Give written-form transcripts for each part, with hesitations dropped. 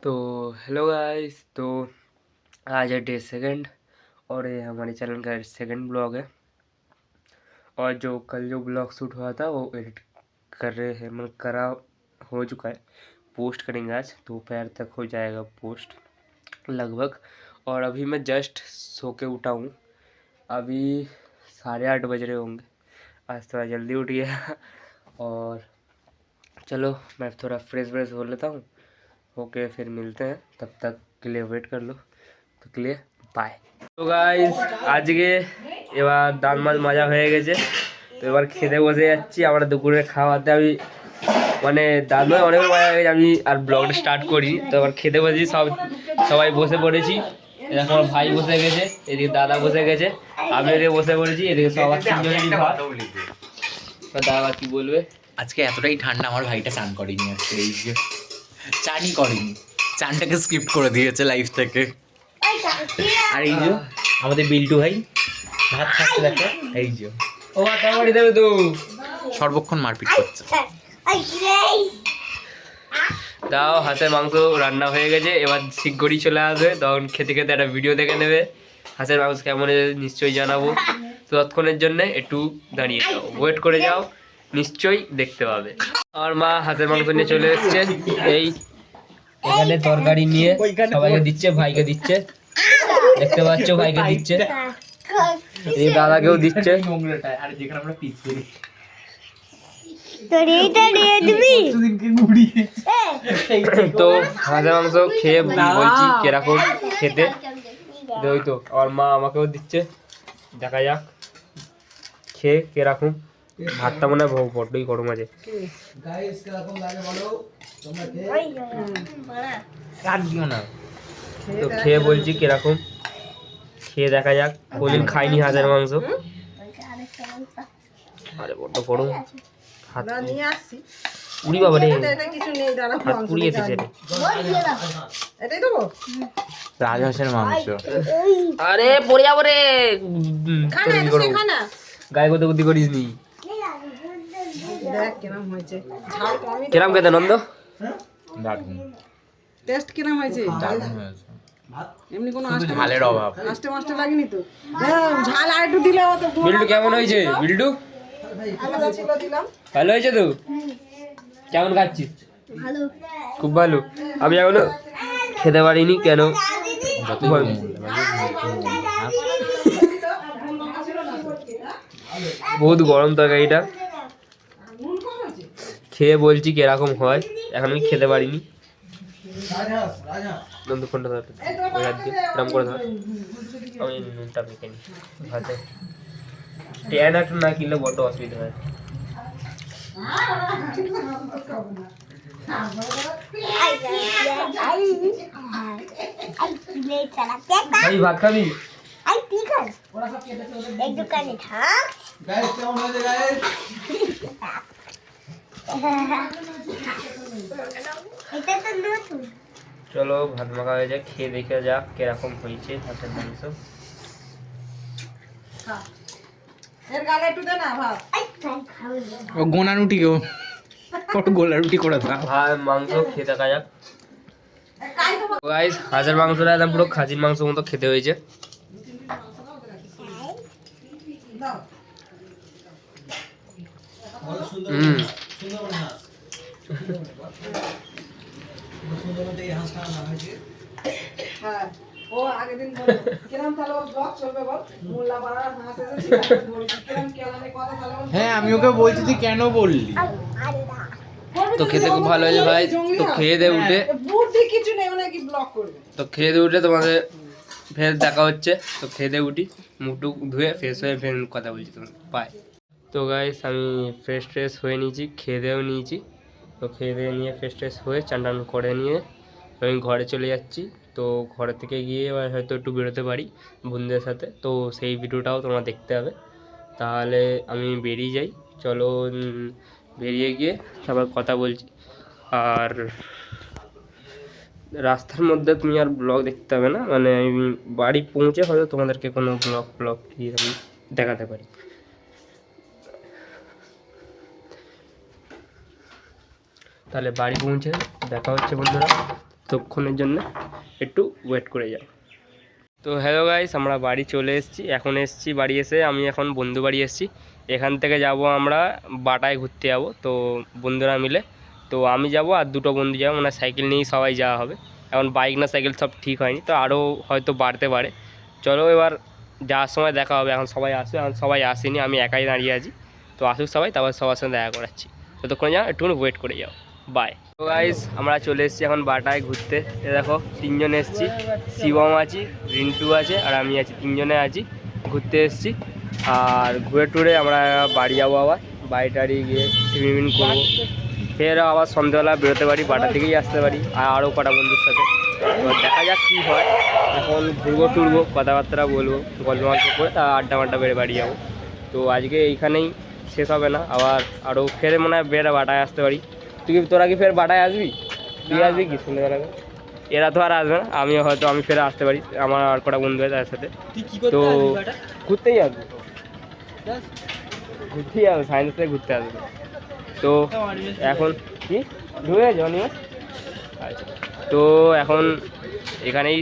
तो hello guys. तो आज है डे सेकंड और ये हमारे चैनल का सेकंड ब्लॉग है। और जो कल जो ब्लॉग शूट हुआ था वो एडिट कर रहे हैं, मतलब करा हो चुका है। पोस्ट करेंगे आज दोपहर तक हो जाएगा पोस्ट लगभग। और अभी मैं जस्ट सो के उठा हूँ। अभी 8:30 बज रहे होंगे। आज थोड़ा जल्दी उठ गया और चलो मैं थोड़ा फ्रेश हो लेता हूँ। ओके फिर मिलते हैं, तब तक के लिए वेट कर लो। तो के लिए বাই। তো গাইস আজকে এবার দাঁত মাছ মাজা হয়ে গেছে, তো এবার খেতে বসে যাচ্ছি। আমরা দুপুরে খাওয়াতে আমি মানে দাঁত মাছ অনেক মজা হয়ে গেছে, আমি আর ব্লগটা স্টার্ট করিনি। তো এবার খেতে বসেছি, সবাই বসে পড়েছি। এরকম আমার ভাই বসে গেছে, এদিকে দাদা বসে গেছে, আমি এদিকে বসে পড়েছি। এদিকে সবার তিনজনেরই ভাত। দাদা কি বলবে? আজকে এতটাই ঠান্ডা আমার ভাইটা চান করেনি, আজকে এই যে চানই করেনি, চানটাকে স্কিপ করে দিয়েছে লাইফ থেকে। আর এই যে আমাদের বিল্টু ভাই ভাত খাচ্ছে, দেখো এই যে ও ভাত বাড়ি দেবে তো, সর্বক্ষণ মারপিট করছে। তাও হাঁসের মাংস রান্না হয়ে গেছে, এবার শিগগিরই চলে আসবে। তখন খেতে খেতে একটা ভিডিও দেখে নেবে। হাঁসের মাংস কেমন নিশ্চয়ই জানাবো। তো ততক্ষণের জন্য একটু দাঁড়িয়ে যাও, ওয়েট করে যাও, নিশ্চয়ই দেখতে পাবে। আমার মা হাঁসের মাংস নিয়ে চলে এসছে। এই এখানে তরকারি নিয়ে সবাইকে দিচ্ছে, ভাইকে দিচ্ছে, দেখতে পাচ্ছ ভাইকে দিচ্ছে, এই দাদাকেও দিচ্ছে। আর যেখানে আমরা পিস করি তো হাঁসের মাংস খেয়ে বলছি কিরকম খেতে। ওই তো আমার মা আমাকেও দিচ্ছে, দেখা যাক খেয়ে কিরকম। ভাতটা মনে হয় বড্ডই গরম আছে। তো খেয়ে বলছি কিরকম, খেয়ে দেখা যাক। কোনদিন খাইনি হাঁসের মাংস। আরে বড্ড গরম, হাত উড়ি বাবা রে, হাত পুড়িয়ে দিচ্ছে রে। রাজহাঁসের মাংস। আরে পড়ে যাবো রে, গায়ে কোথাও বুদ্ধি করিস নি। কিরম খেতে নন্দ? টেস্ট কিরম হয়েছে? এমনি কোনো ঝালের অভাব, আস্তে মাস্তে লাগেনি তো? ঝাল আর একটু দিলে হতো। বিল্টু কেমন হয়েছে? বিল্টু ভালো হয়েছে তো? কেমন খাচ্ছিস? খুব ভালো। আমি এখনো খেতে পারিনি, কেন? বহুত গরম তরকারিটা। খেয়ে বলছি কিরকম হয়, এখন আমি খেতে পারিনি। ফোনটা ধর, ওই হাত দিয়ে এরকম করে ধর। আমি নুনটা মেখে নিই ভাতে। ট্যান একটু না কিনলে বড্ড অসুবিধা হয়। ভাই ভাত খাবি? চলো ভাত মাখা হয়ে যায়, খেয়ে দেখে যাক কিরকম হয়েছে হাঁসের মাংস। ও গোনা রুটি, ও গোলা রুটি করে দাও। ভাত মাংস খেয়ে দেখা যাক। গাইস হাঁসের মাংসটা একদম পুরো খাসির মাংস মতো খেতে হয়েছে। হ্যাঁ আমি ওকে বলছি তুই কেন বললি। তো খেতে খুব ভালো হয়েছে ভাই। তো খেয়ে দিয়ে উঠে তোমাদের ফের দেখা হচ্ছে। তো খেয়ে দিয়ে উঠি, মুখ টুক ধুয়ে ফ্রেশ হয়ে ফের কথা বলছি তোমার বাই। তো গাইস আমি ফ্রেশ হয়ে নিয়েছি, খেয়ে দিয়েও নিয়েছি। তো খেয়ে দিয়ে নিয়ে ফ্রেশ হয়ে চান টান করে নিয়ে আমি ঘরে চলে যাচ্ছি। তো ঘরে থেকে গিয়ে এবার হয়তো একটু বেরোতে পারি বন্ধুদের সাথে। তো সেই ভিডিওটাও তোমরা দেখতে হবে। তাহলে আমি বেরিয়ে যাই, চলো বেরিয়ে গিয়ে তারপর কথা বলছি। আর রাস্তার মধ্যে তুমি আর ব্লগ দেখতে হবে না, মানে আমি বাড়ি পৌঁছে হয়তো তোমাদেরকে কোনো ব্লগ দিয়ে আমি দেখাতে পারি। তাহলে বাড়ি পৌঁছে দেখা হচ্ছে বন্ধুরা। ততক্ষণের জন্য একটু ওয়েট করে যাও। তো হ্যালো গাইস, আমরা বাড়ি চলে এসেছি। এখন এসেছি বাড়ি এসে, আমি এখন বন্ধু বাড়ি এসেছি। এখান থেকে যাব আমরা বাটায় ঘুরতে যাব, তো বন্ধুরা মিলে। তো আমি যাব আর দুটো বন্ধু যাবো, মানে সাইকেল নিয়েই সবাই যাওয়া হবে। এখন বাইক না সাইকেল সব ঠিক হয়নি, তো আরও হয়তো বাড়তে পারে। চলো এবার যাওয়ার সময় দেখা হবে। এখন সবাই আসবে, এখন সবাই আসেনি, আমি একাই দাঁড়িয়ে আছি। তো আসুক সবাই, তারপর সবার সঙ্গে দেখা করাচ্ছি। ততক্ষণে যাও, একটু ওয়েট করে যাও। বাই। তো গাইস, আমরা চলে এসেছি এখন বাটায় ঘুরতে। এ দেখো 3 জন এসেছি, শিবম আছি, রিন্টু আছে আর আমি আছি, 3 জনে আছি, ঘুরতে এসেছি। আর ঘুরে টুরে আমরা বাড়ি যাবো, আবার বাড়ি টাড়ি গিয়ে টিফিন করবো, ফের আবার সন্ধ্যাবেলা বেরোতে পারি, বাটা থেকেই আসতে পারি আর আরও কটা বন্ধুর সাথে। এবার দেখা যাক কী হয়। এখন ঘুরবো টুরবো, কথাবার্তা বলবো, গল্প করে তা আড্ডা বেড়ে বাড়ি যাবো। তো আজকে এইখানেই শেষ হবে না, আবার আরও ফের মনে হয় বেড়ে বাটায় আসতে পারি। তোরা কি ফের বাটায় আসবি? তুই আসবি কি সন্ধ্যাবেলা? এরা তো আর আসবে না, আমি ফের আসতে পারি, আমার আর কটা বন্ধু হয় তার সাথে। তো ঘুরতেই আসবো, ঘুরতেই আসবো, সায়েন্স থেকে ঘুরতে আসবো। তো এখন কি ঢুকে জনি, আচ্ছা, তো এখন এখানেই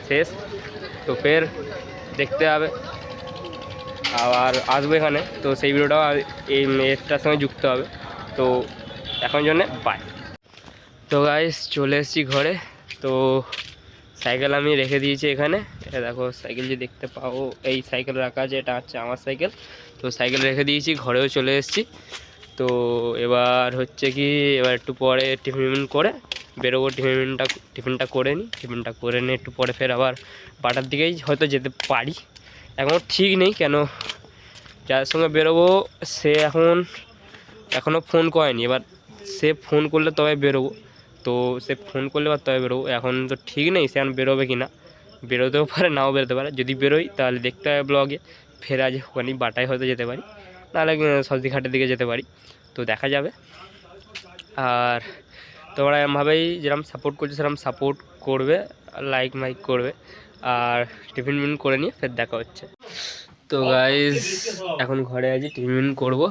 শেষ। তো ফের দেখতে হবে, আবার আসবো এখানে, তো সেই ভিডিওটাও এই এটার সঙ্গে যুক্ত হবে। তো এখন জন্যে বাই। তো গাইস, চলে এসেছি ঘরে। তো সাইকেল আমি রেখে দিয়েছি এখানে, দেখো সাইকেল যে দেখতে পাও, এই সাইকেল রাখা আছে, এটা হচ্ছে আমার সাইকেল। তো সাইকেল রেখে দিয়েছি, ঘরেও চলে এসেছি। তো এবার হচ্ছে কি, এবার একটু পরে টিফিন করে বেরোবো, টিফিনটা করে নিই, টিফিনটা করে নিয়ে একটু পরে ফের আবার বাটার দিকেই হয়তো যেতে পারি। এখন ঠিক নেই, কেন যার সঙ্গে বেরোবো সে এখনও ফোন করেনি, এবার সে ফোন করলে তবে বেরোবো। তো সে ফোন করলে এবার তবে বেরোবো, এখন তো ঠিক নেই সে এখন বেরোবে কি না, বেরোতেও পারে নাও বেরোতে পারে। যদি বেরোই তাহলে দেখতে হবে ব্লগে, ফের আজ ওখানে বাটায় হয়তো যেতে পারি, নাহলে সবজিঘাটের দিকে যেতে পারি, তো দেখা যাবে। আর তোমরা এমনভাবেই যেরকম সাপোর্ট করছো সেরকম সাপোর্ট করবে, লাইক মাইক করবে। আর টিফিন করে নিয়ে ফের দেখা হচ্ছে। তো গাইজ, এখন ঘরে আছি, টিফিন করব।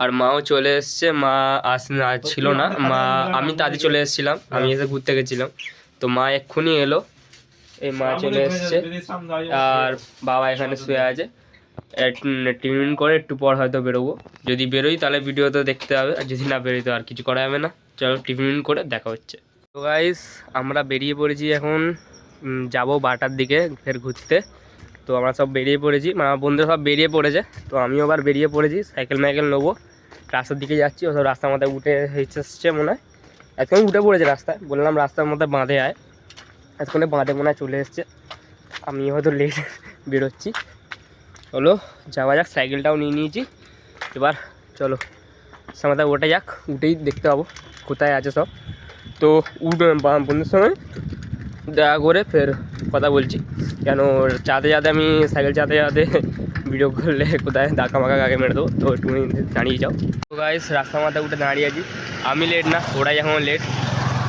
আর মাও চলে এসছে, মা আজ ছিল না, আমি তাড়াতাড়ি চলে এসেছিলাম, আমি এসে ঘুরতে গেছিলাম। তো মা এক্ষুনি এলো, এই মা চলে এসছে, আর বাবা এখানে শুয়ে আছে। টিফিন করে একটু পর হয়তো বেরোবো, যদি বেরোই তাহলে ভিডিও তো দেখতে হবে, আর যদি না বেরোই তো আর কিছু করা যাবে না। চলো টিফিন করে দেখা হচ্ছে। তো গাইজ, আমরা বেরিয়ে পড়েছি, এখন যাব বাটার দিকে ফের ঘুরতে। তো আমরা সব বেরিয়ে পড়েছি, মানে আমার বন্ধুরা সব বেরিয়ে পড়েছে, তো আমিও আবার বেরিয়ে পড়েছি, সাইকেল নেবো, রাস্তার দিকে যাচ্ছি। ওসব রাস্তার মাথায় উঠে এসছে মনে হয়, এতক্ষণ উঠে পড়েছে রাস্তায়, বললাম রাস্তার মধ্যে বাঁধে আয়, এতক্ষণে বাঁধে মনে হয় চলে এসছে। আমি হয়তো লেট বেরোচ্ছি, হলো যাওয়া যাক, সাইকেলটাও নিয়ে নিয়েছি। এবার চলো সামাথায় ওঠা যাক, উঠেই দেখতে পাবো কোথায় আছে সব। তো বন্ধুর সঙ্গে দেখা করে ফের কথা বলছি, কেন যাতে আমি সাইকেল যাতে ভিডিও করলে কোথায় ধাক্কা মাকা আগে মেরে দেবো, তো একটু দাঁড়িয়ে যাও। তো গাইস, রাস্তার মাথায় উঠে দাঁড়িয়ে আছি, আমি লেট না, ওরাই এখন লেট।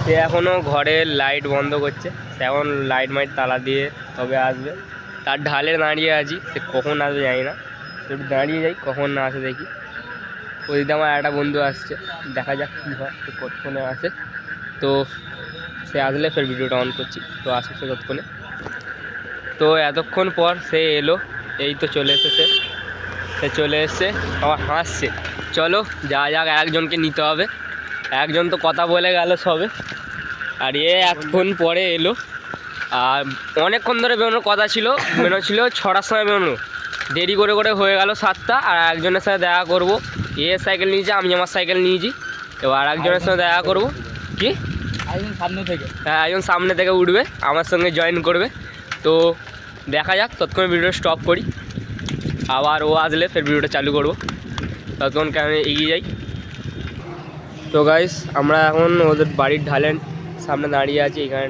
সে এখনও ঘরের লাইট বন্ধ করছে, সে এখন লাইট মাইট তালা দিয়ে তবে আসবে, তার ঢালে দাঁড়িয়ে আছি, সে কখন আসবে জানি না। একটু দাঁড়িয়ে যাই, কখন না আসে দেখি। ওইদিকে আমার একটা বন্ধু আসছে, দেখা যাক কী হয়, সে কতক্ষণে আসে। তো সে আসলে ফের ভিডিওটা অন করছি, তো আসুক সে ততক্ষণে। তো এতক্ষণ পর সে এলো, এই তো চলে এসেছে, সে চলে এসছে, আবার হাসছে। চলো যাক, একজনকে নিতে হবে, একজন তো কথা বলে গেল সবে, আর এতক্ষণ পরে এলো। আর অনেকক্ষণ ধরে বেরোনোর কথা ছিল, বেরোছিল 6টার সময় বেরোনো, দেরি করে হয়ে গেল 7টা। আর একজনের সাথে দেখা করব, সাইকেল নিয়েছে, আমি আমার সাইকেল নিয়েছি। এবার আর একজনের সাথে দেখা করব, কি একজন সামনে থেকে উঠবে, আমার সঙ্গে জয়েন করবে। তো দেখা যাক, ততক্ষণ ভিডিওটা স্টপ করি, আবার ও আসলে ফের ভিডিওটা চালু করব, ততক্ষণ কেন এগিয়ে যাই। তো গাইস, আমরা এখন ওদের বাড়ির ঢালের সামনে দাঁড়িয়ে আছি, এখানে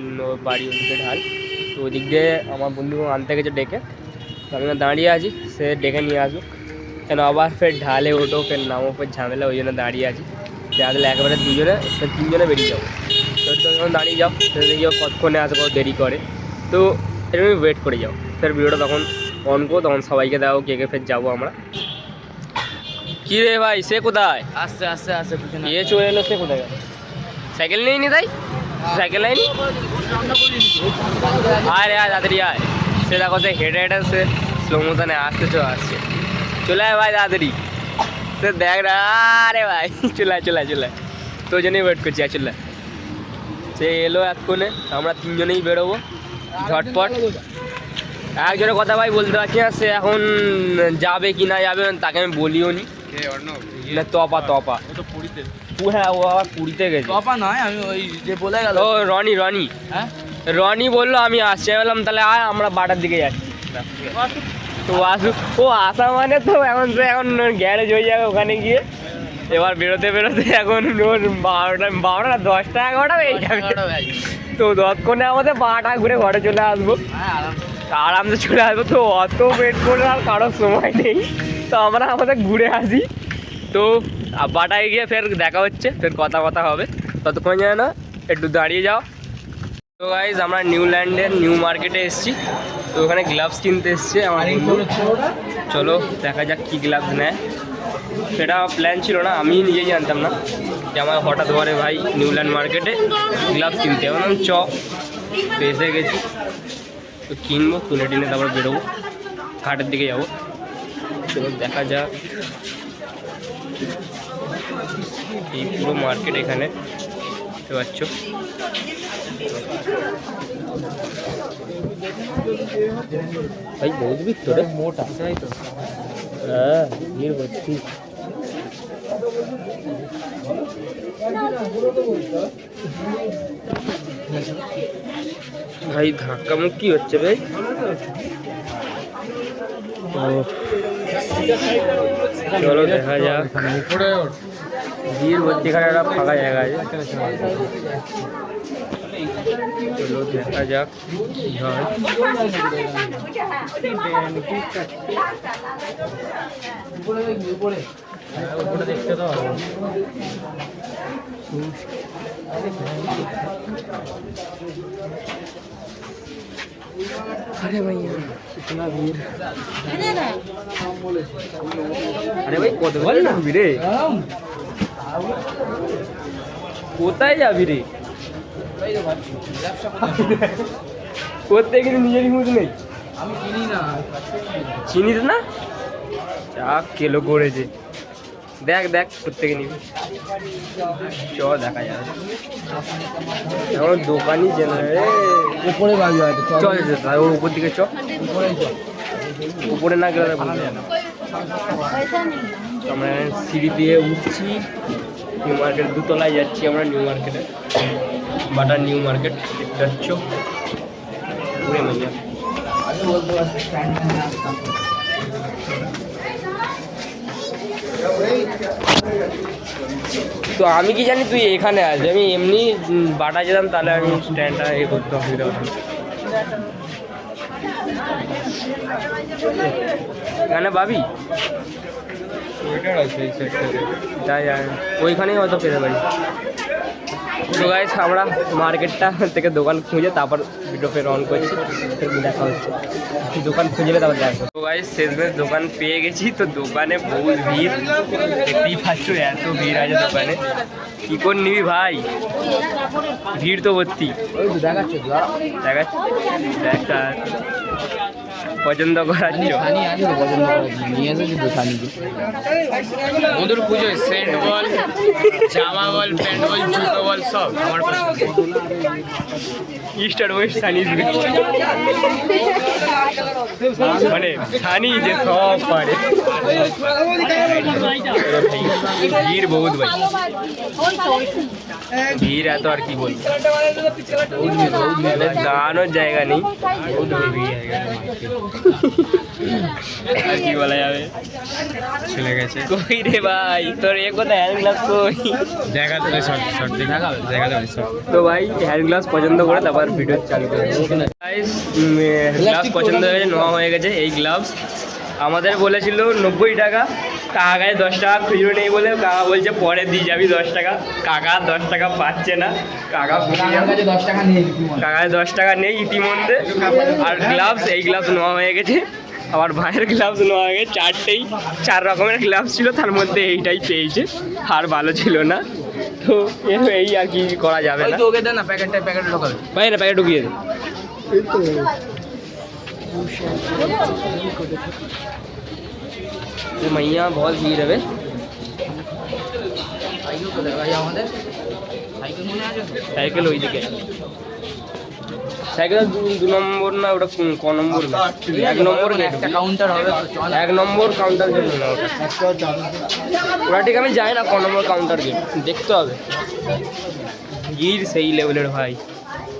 বাড়ি ওদিকে ঢাল, তো ওদিক দিয়ে আমার বন্ধু আনতে গেছে ডেকে, তো আমি দাঁড়িয়ে আছি, সে ডেকে নিয়ে আসুক, কেন আবার ফের ঢালে ওঠো ফের নামো ফের ঝামেলা, ওই জন্য দাঁড়িয়ে আছি। আসলে একেবারে 3জনে বেরিয়ে যাবো, তো যখন দাঁড়িয়ে যাও সে দেখি কতক্ষণে আসে, কত দেরি করে, তো এরকমই ওয়েট করে যাও। ফের ভিডিওটা তখন অন করো, তখন সবাইকে দাও, কে ফের যাবো আমরা। কী রে ভাই, সে কোথায়? আস্তে চলে এলো, সে কোথায় গেল? সাইকেল নিয়ে নি তাই সাইকেল লাইনি আয় রে আয় তাড়াতাড়ি আয়। সে দেখো সে হেঁটে হেঁটে সে স্লো মোশনে আসছে চলে আয় ভাই তাড়াতাড়ি। সে দেখ না আরে ভাই চলে তোর জন্যই ওয়েট করছি চলে। সে এলো এক্ষণে, আমরা তিনজনেই বেরোবো ঝটপট। একজনের কথা ভাই বলতে পারছি না, সে এখন যাবে কি না যাবে তাকে আমি বলিও নি। তপা হ্যাঁ ও আবার পুরীতে গেছে। নয় আমি ওই যে বলে গেল ও রনি হ্যাঁ রনি বললো আমি আসছি। আমি বললাম তাহলে আয় আমরা বাটার দিকে যাচ্ছি। তো আসুক, ও আসা মানে তো এখন সে এখন গ্যারেজ হয়ে যাবে ওখানে গিয়ে। এবার বেরোতে এখন ওর 12টা 10টা 11টা হয়ে যাবে। তো 10ক্ষণে আমাদের 12টা ঘুরে ঘরে চলে আসবো, আরামসে চলে আসবো। তো অত ওয়েট করে আর কারোর সময় নেই, তো আমরা আমাদের ঘুরে আসি। তো বাটায় গিয়ে ফের দেখা হচ্ছে, ফের কথা হবে। ততক্ষণ যায় না একটু দাঁড়িয়ে যাও। তো গাইজ আমরা নিউল্যান্ডের নিউ মার্কেটে এসেছি, তো ওখানে গ্লাভস কিনতে এসছে আমার বন্ধু। চলো দেখা যাক কী গ্লাভস নেয়। সেটা প্ল্যান ছিল না, আমি নিজেই জানতাম না যে আমার হঠাৎ করে ভাই নিউল্যান্ড মার্কেটে গ্লাভস কিনতে হবে। চ তো এসে গেছি, তো কিনবো, কিনে তারপর বেরোবো, ঘাটের দিকে যাবো। চলো দেখা যাক। এই পুরো মার্কেট এখানে দেখতে পাচ্ছ। ভাই বহুত ভিতরে মোটা তাই তো, হ্যাঁ ভিড় ভর্তি। ভাই ধাক্কা মুক্কি হচ্ছে ভাই। চলো দেখা যাক। ভিড় ভর্তি, এখানে একটা ফাঁকা জায়গা আছে। চলো দেখা যাক কি হয়। দেখতে তো अरे भैया इतना भीड़, अरे भाई কত বল না ভিড়ে কোথায় যাবি রে? করতে কিন্তু নিজেরই হুঁশ নেই। আমি চিনি না, চিনিস না? যা কেলো করেছে, দেখ প্রত্যেকে নিবি। চ দেখা যাবে, এখন দোকানই চেনা রে। উপরে বাজু আছে, চল ওর উপর দিকে চ, উপরে না গেলে বুঝতে জানা। আমরা সিঁড়ি দিয়ে উঠছি, নিউ মার্কেট দুতলায় যাচ্ছি আমরা। নিউ মার্কেটে বাটার নিউ মার্কেট দেখতে পাচ্ছ, ঘুরে মজা। তো আমি কি জানি তুই এখানে আসবি, আমি এমনি বাটা যেতাম তাহলে আমি স্ট্যান্ডটা এ করতে অসুবিধা হতো। এখানে পাবি তাই ওইখানেই হয়তো পেতে পারি। তো গাইস আমরা মার্কেটটা থেকে দোকান খুঁজে তারপর ভিডিও ফের অন করছি, দেখা হচ্ছে। দোকান খুঁজলে তারপর দেখো। তো গাইস শেষমেশ দোকান পেয়ে গেছি। তো দোকানে বহুত ভিড়, দেখতেই পাচ্ছ এত ভিড় আছে দোকানে। কী করে নিবি ভাই, ভিড় তো ভর্তি। দেখাচ্ছে দেখা পছন্দ করাচ্ছ? নিয়ে এসেছি তো সানিকে। মধুর পুজোয় সেন্ট বল, জামা বল, প্যান্ট বল, জুতো বল সব আমার পছন্দ। ইস্ট আর ওয়েস্ট সানি, মানে সানি যে সব পারে। ভিড় বহুত ভাই, ভিড় এত আর কি বলবো, দাঁড়ানোর জায়গা নেই, বহুত ভিড় আর কি বলা যাবে। চলে গেছে কই রে ভাই তোর এ কোথায় হ্যান্ড গ্লাভস কই? দেখা তো শর্ট দেখা যাবে। তো ভাই হ্যান্ড গ্লাভস পছন্দ করে তারপর ভিডিও চালু করে গাইস। গ্লাভস পছন্দ হয়ে গেছে, নেওয়া হয়ে গেছে। এই গ্লাভস আমাদের বলেছিল 90 টাকা, কাকায় 10 টাকা খুচরো নেই বলে কাকা বলছে পরে দিয়ে যাবি 10 টাকা। কাকা 10 টাকা পাচ্ছে না, কাকায় 10 টাকা নেই ইতিমধ্যে। আর গ্লাভস, এই গ্লাভস নেওয়া হয়ে গেছে। আমার ভাইয়ের গ্লাভস নেওয়া হয়ে গেছে 4 রকমের গ্লাভস ছিল, তার মধ্যে এইটাই পেয়েছে, আর ভালো ছিল না। তো এই আর কি করা যাবে ওই না। তো ওকে দেন না প্যাকেট ঢোকাবে। ভাই না প্যাকেট ঢুকিয়ে দে। तो मैया बहुत भीड़ है बे। সাইকেল কোথায় ভাই আমাদের? সাইকেল মনে আছে তো? সাইকেল ওই দিকে সাইকেল 2 নম্বর না ওটা ক নম্বর 1 নম্বর গেট একটা কাউন্টার হবে তো চল। 1 নম্বর কাউন্টার গেট না ওটা ওটা ঠিক আমি যাই না ক নম্বর কাউন্টার গেট দেখতে হবে ভিড় সেই লেভেলের ভাই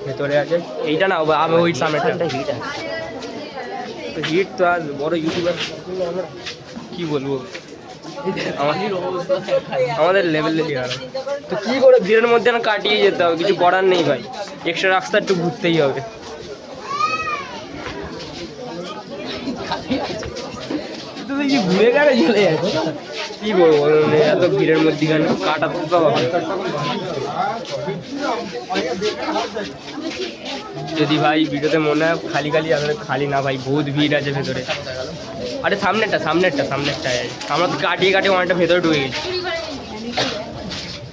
ভেতরে আছে এইটা না আমি ওই সামনেটা হিট আছে হিট তো আর বড় ইউটিউবার কি বলবো আমাদের লেভেলে তো কি করে ভিড়ের মধ্যে না কাটিয়ে যেতে হবে কিছু করার নেই ভাই এক্সট্রা রাস্তা একটু ঘুরতেই হবে ঘুরে গেলে চলে যাচ্ছে কি করবো বলুন এত ভিড়ের মধ্যে কাটাতে তো হবে যদি ভাই ভিডিওতে মনে হয় খালি খালি আসলে খালি না ভাই বহুত ভিড় আছে ভেতরে আরে সামনেরটা আমরা তো কাটিয়ে অনেকটা ভেতরে ঢুকে গেছি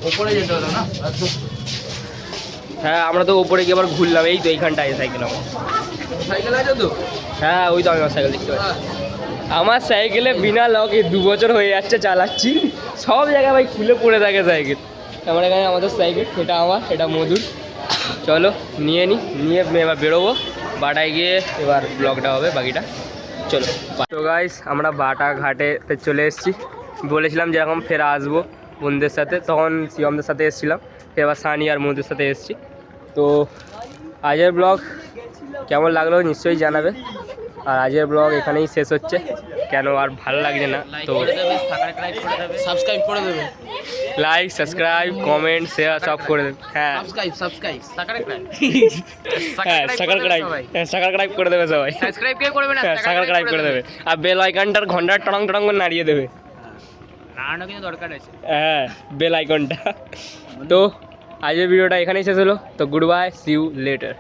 ওপরে যেতে হলো না? হ্যাঁ আমরা তো ওপরে গিয়ে আবার ঘুরলাম এই তো এইখানটায় সাইকেল আমার সাইকেল আছে তো? হ্যাঁ ওই তো আমি আমার সাইকেল দেখতে পাচ্ছি আমার সাইকেলে বিনা লকে 2 বছর হয়ে যাচ্ছে চালাচ্ছি সব জায়গায় ভাই খুলে পড়ে থাকে সাইকেল আমার এখানে আমাদের সাইকেল এটা আমার এটা মধুর চলো নিয়ে এবার বেরোবো বাটায় গিয়ে এবার ব্লগটা হবে বাকিটা চলো তো গাইস আমরা বাটা ঘাটেতে চলে এসেছি বলেছিলাম যেরকম ফের আসবো বন্ধুদের সাথে তখন শিবমদের সাথে এসেছিলাম এবার সানি আর মধুর সাথে এসেছি তো আজের ব্লগ কেমন লাগলো নিশ্চয়ই জানাবে আর আজকের ব্লগ এখানেই শেষ হচ্ছে কেন আর ভালো লাগছে না তো সাবস্ক্রাইব করে দেবে। লাইক সাবস্ক্রাইব কমেন্ট শেয়ার সব করে দেবে হ্যাঁ সাবস্ক্রাইব হ্যাঁ সাবস্ক্রাইব করে দেবে সবাই সাবস্ক্রাইব কে করবে না? সাবস্ক্রাইব করে দেবে আর বেল আইকনটার ঘন্টার টড়ং টড়ং করে নাড়িয়ে দেবে নাড়ানো কিন্তু দরকার আছে। হ্যাঁ বেল আইকনটা তো আজকের ভিডিওটা এখানেই শেষ হলো তো good bye see you letter